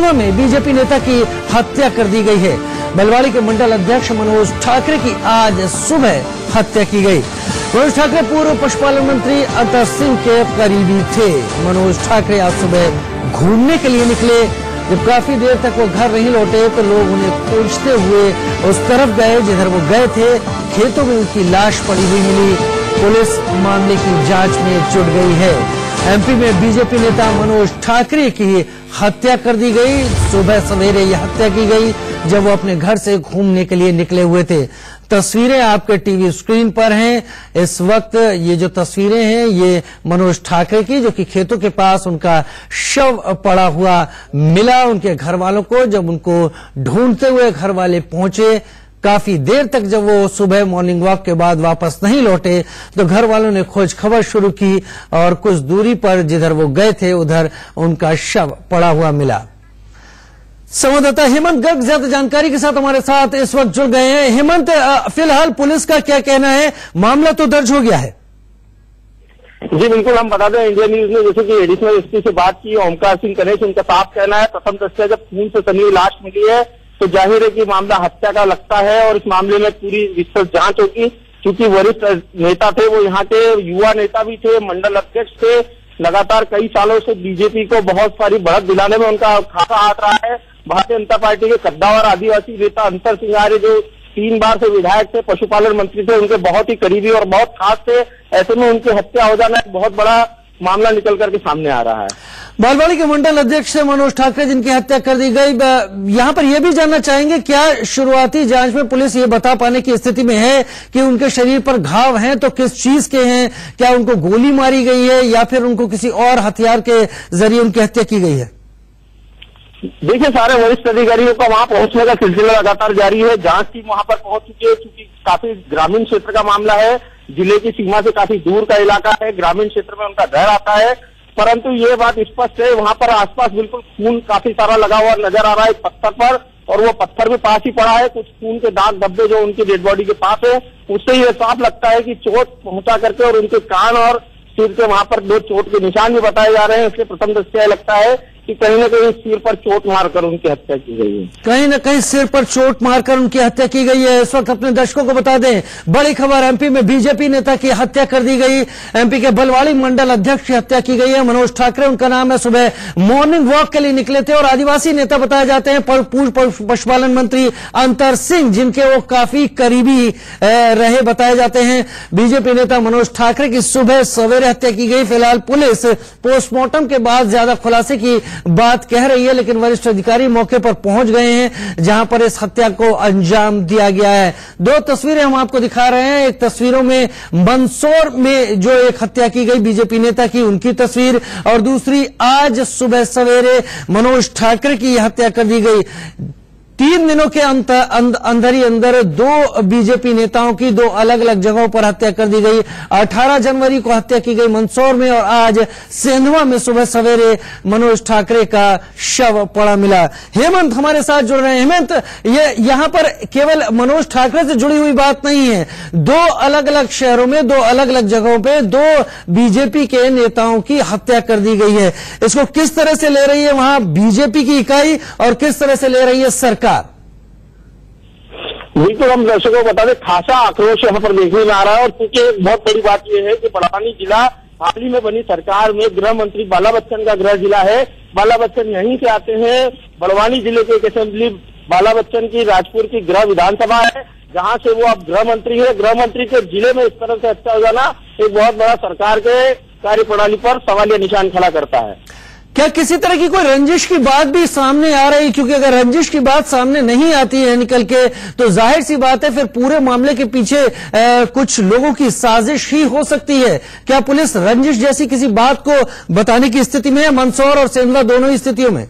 में बीजेपी नेता की हत्या कर दी गई है। बलवाड़ी के मंडल अध्यक्ष मनोज ठाकरे की आज सुबह हत्या की गई। मनोज ठाकरे पूर्व पशुपालन मंत्री अंतर सिंह के करीबी थे। मनोज ठाकरे आज सुबह घूमने के लिए निकले। जब काफी देर तक वो घर नहीं लौटे तो लोग उन्हें खोजते हुए उस तरफ गए जिधर वो गए थे। खेतों में उनकी लाश पड़ी हुई मिली। पुलिस मामले की जांच में जुट गई है। एमपी में बीजेपी नेता मनोज ठाकरे की हत्या कर दी गई। सुबह सवेरे यह हत्या की गई जब वो अपने घर से घूमने के लिए निकले हुए थे। तस्वीरें आपके टीवी स्क्रीन पर हैं। इस वक्त ये जो तस्वीरें हैं ये मनोज ठाकरे की, जो कि खेतों के पास उनका शव पड़ा हुआ मिला उनके घर वालों को। जब उनको ढूंढते हुए घर वाले पहुंचे, काफी देर तक जब वो सुबह मॉर्निंग वॉक के बाद वापस नहीं लौटे तो घर वालों ने खोज खबर शुरू की और कुछ दूरी पर जिधर वो गए थे उधर उनका शव पड़ा हुआ मिला। संवाददाता हेमंत गर्ग ज्यादा जानकारी के साथ हमारे साथ इस वक्त जुड़ गए हैं। हेमंत, फिलहाल पुलिस का क्या कहना है? मामला तो दर्ज हो गया है। जी बिल्कुल, हम बता दें इंडिया न्यूज ने जैसे कि एडिशनल एसपी से बात की, ओमकार सिंह गणेश, उनका साफ कहना है प्रथम दृष्टया जब खून से तनी हुई लाश मिली है तो जाहिर है कि मामला हत्या का लगता है और इस मामले में पूरी विस्तृत जांच होगी। क्योंकि वरिष्ठ नेता थे, वो यहाँ के युवा नेता भी थे, मंडल अध्यक्ष थे। लगातार कई सालों से बीजेपी को बहुत सारी बढ़त दिलाने में उनका खासा हाथ रहा है। भारतीय जनता पार्टी के कद्दावर आदिवासी नेता अंतर सिंह आर्य जो 3 बार से विधायक थे, पशुपालन मंत्री थे, उनके बहुत ही करीबी और बहुत खास थे। ऐसे में उनकी हत्या हो जाना एक बहुत बड़ा मामला निकल करके सामने आ रहा है। बालवाड़ी के मंडल अध्यक्ष मनोज ठाकरे जिनकी हत्या कर दी गई, यहाँ पर यह भी जानना चाहेंगे क्या शुरुआती जांच में पुलिस ये बता पाने की स्थिति में है कि उनके शरीर पर घाव हैं तो किस चीज के हैं? क्या उनको गोली मारी गई है या फिर उनको किसी और हथियार के जरिए उनकी हत्या की गई है? देखिए, सारे वरिष्ठ अधिकारियों का वहां पहुंचने का सिलसिला लगातार जारी है। जांच टीम वहां पर पहुंच चुकी है। चूंकि काफी ग्रामीण क्षेत्र का मामला है, जिले की सीमा से काफी दूर का इलाका है, ग्रामीण क्षेत्र में उनका घर आता है। परंतु ये बात स्पष्ट है, वहां पर आसपास बिल्कुल खून काफी सारा लगा हुआ नजर आ रहा है पत्थर पर, और वो पत्थर भी पास ही पड़ा है। कुछ खून के दाग धब्बे जो उनकी डेड बॉडी के पास है, उससे ये साफ लगता है कि चोट पहुंचा करके और उनके कान और सिर के वहां पर 2 चोट के निशान भी बताए जा रहे हैं। इसलिए प्रथम दृष्टया लगता है कि कहीं न कहीं सिर पर चोट मारकर उनकी हत्या की गई है। कहीं न कहीं सिर पर चोट मारकर उनकी हत्या की गई है। इस वक्त अपने दर्शकों को बता दें, बड़ी खबर, एमपी में बीजेपी नेता की हत्या कर दी गई। एमपी के बलवाड़ी मंडल अध्यक्ष की हत्या की गई है। मनोज ठाकरे उनका नाम है। सुबह मॉर्निंग वॉक के लिए निकले थे और आदिवासी नेता बताए जाते हैं पूर्व पशुपालन मंत्री अंतर सिंह, जिनके वो काफी करीबी रहे बताए जाते हैं। बीजेपी नेता मनोज ठाकरे की सुबह सवेरे हत्या की गई। फिलहाल पुलिस पोस्टमार्टम के बाद ज्यादा खुलासे की बात कह रही है, लेकिन वरिष्ठ अधिकारी मौके पर पहुंच गए हैं जहां पर इस हत्या को अंजाम दिया गया है। 2 तस्वीरें हम आपको दिखा रहे हैं। एक तस्वीरों में मंदसौर में जो एक हत्या की गई बीजेपी नेता की, उनकी तस्वीर, और दूसरी आज सुबह सवेरे मनोज ठाकरे की हत्या कर दी गई। 3 दिनों के अंदर ही अंदर 2 बीजेपी नेताओं की 2 अलग अलग जगहों पर हत्या कर दी गई। 18 जनवरी को हत्या की गई मंदसौर में और आज सेंधवा में सुबह सवेरे मनोज ठाकरे का शव पड़ा मिला। हेमंत हमारे साथ जुड़ रहे हैं। हेमंत, ये यहाँ पर केवल मनोज ठाकरे से जुड़ी हुई बात नहीं है। 2 अलग अलग शहरों में 2 अलग अलग जगहों पे 2 बीजेपी के नेताओं की हत्या कर दी गई है। इसको किस तरह से ले रही है वहां बीजेपी की इकाई और किस तरह से ले रही है सरकार? बिल्कुल, हम दर्शकों को बता दें, खासा आक्रोश यहाँ पर देखने में आ रहा है। और क्योंकि एक बहुत बड़ी बात यह है कि बड़वानी जिला हाल ही में बनी सरकार में गृह मंत्री बाला बच्चन का गृह जिला है। बाला बच्चन यहीं से आते हैं। बड़वानी जिले के एक असेंबली बाला बच्चन की राजपुर की गृह विधानसभा है, जहां से वो अब गृह मंत्री है। गृह मंत्री के जिले में इस तरह से हत्या हो जाना एक बहुत बड़ा सरकार के कार्यप्रणाली पर सवालिया निशान खड़ा करता है। क्या किसी तरह की कोई रंजिश की बात भी सामने आ रही? क्योंकि अगर रंजिश की बात सामने नहीं आती है निकल के, तो जाहिर सी बात है फिर पूरे मामले के पीछे कुछ लोगों की साजिश ही हो सकती है। क्या पुलिस रंजिश जैसी किसी बात को बताने की स्थिति में है मंदसौर और सेंधवा दोनों ही स्थितियों में?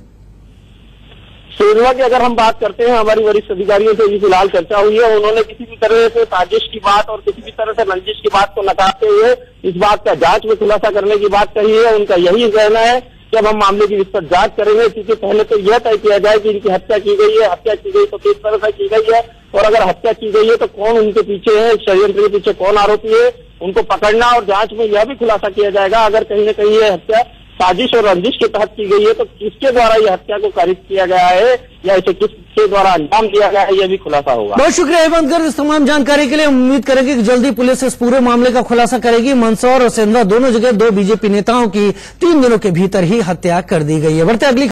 सेंधवा की अगर हम बात करते हैं, हमारी वरिष्ठ अधिकारियों से भी फिलहाल चर्चा हुई है। उन्होंने किसी भी तरह से साजिश की बात और किसी भी तरह से रंजिश की बात को नकारते हुए इस बात का जांच में खुलासा करने की बात कही है। उनका यही कहना है कि अब हम मामले की विस्तृत जांच करेंगे, क्योंकि पहले तो यह तय किया जाए कि इनकी हत्या की गई है। हत्या की गई तो किस तरह से की गई है, और अगर हत्या की गई है तो कौन उनके पीछे है, षड्यंत्र के पीछे कौन आरोपी है, उनको पकड़ना और जांच में यह भी खुलासा किया जाएगा अगर कहीं न कहीं ये हत्या साजिश और रंजिश के तहत की गई है, तो किसके द्वारा ये हत्या को कारित किया गया है या इसे किसके द्वारा अंजाम दिया गया है, यह भी खुलासा होगा। बहुत शुक्रिया हेमंत गर्ग, इस तमाम जानकारी के लिए। उम्मीद करेंगे कि जल्दी पुलिस इस पूरे मामले का खुलासा करेगी। मंदसौर और सेंधवा दोनों जगह 2 बीजेपी नेताओं की 3 दिनों के भीतर ही हत्या कर दी गई है। बढ़ते अगली